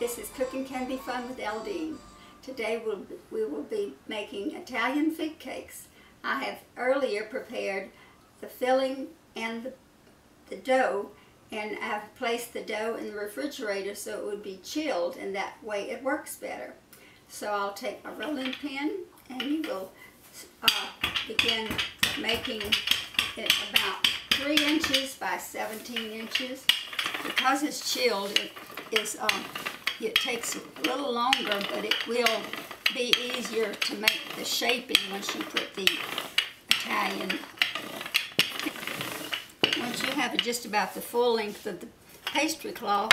This is Cooking Can Be Fun with Eldene. Today we will be making Italian fig cakes. I have earlier prepared the filling and the dough, and I've placed the dough in the refrigerator so it would be chilled, and that way it works better. So I'll take a rolling pin and you will begin making it about 3 inches by 17 inches. Because it's chilled, it takes a little longer, but it will be easier to make the shaping once you put the Italian. Once you have just about the full length of the pastry cloth,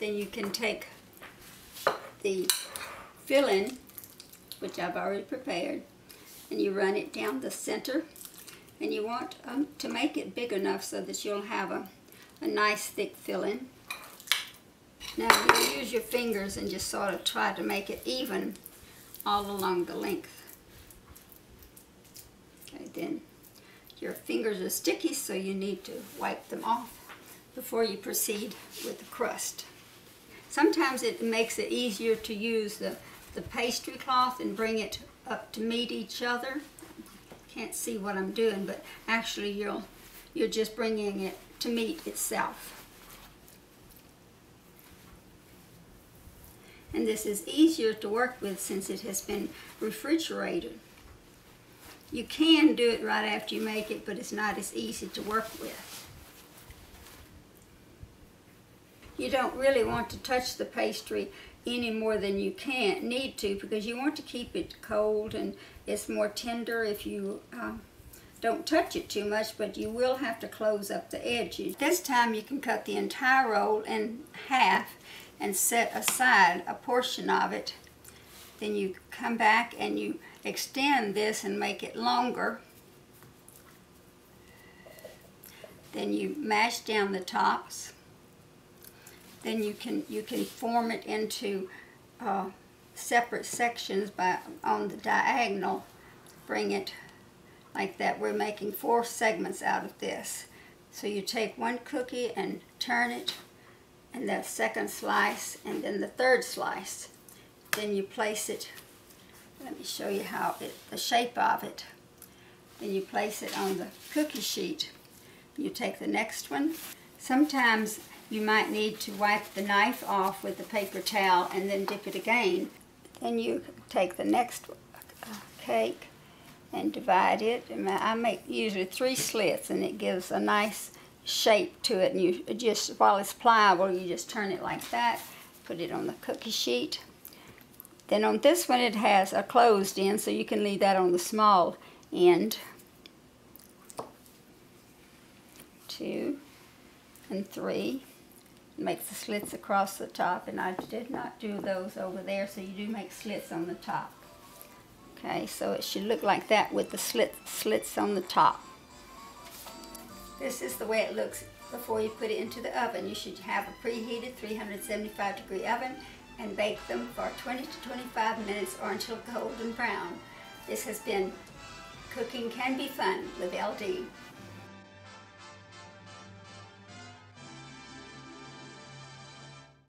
then you can take the filling, which I've already prepared, and you run it down the center. And you want to make it big enough so that you'll have a nice thick filling. Now you use your fingers and just sort of try to make it even all along the length. Okay, then your fingers are sticky, so you need to wipe them off before you proceed with the crust. Sometimes it makes it easier to use the pastry cloth and bring it up to meet each other. Can't see what I'm doing, but actually you're just bringing it to meet itself. And this is easier to work with since it has been refrigerated. You can do it right after you make it, but it's not as easy to work with. You don't really want to touch the pastry any more than you need to, because you want to keep it cold, and it's more tender if you don't touch it too much, but you will have to close up the edges. This time you can cut the entire roll in half and set aside a portion of it. Then you come back and you extend this and make it longer. Then you mash down the tops. Then you can form it into separate sections on the diagonal. Bring it like that. We're making 4 segments out of this. So you take one cookie and turn it, and that second slice, and then the third slice. Then you place it, let me show you the shape of it. Then you place it on the cookie sheet. You take the next one. Sometimes you might need to wipe the knife off with the paper towel and then dip it again. Then you take the next cake and divide it. And I make usually 3 slits, and it gives a nice shape to it. And you just, while it's pliable, you just turn it like that, put it on the cookie sheet. Then on this one it has a closed end, so you can leave that on the small end. 2 and 3. Make the slits across the top, and I did not do those over there, so you do make slits on the top. Okay, so it should look like that with the slits on the top. This is the way it looks before you put it into the oven. You should have a preheated 375-degree oven and bake them for 20 to 25 minutes or until golden brown. This has been Cooking Can Be Fun with Eldene.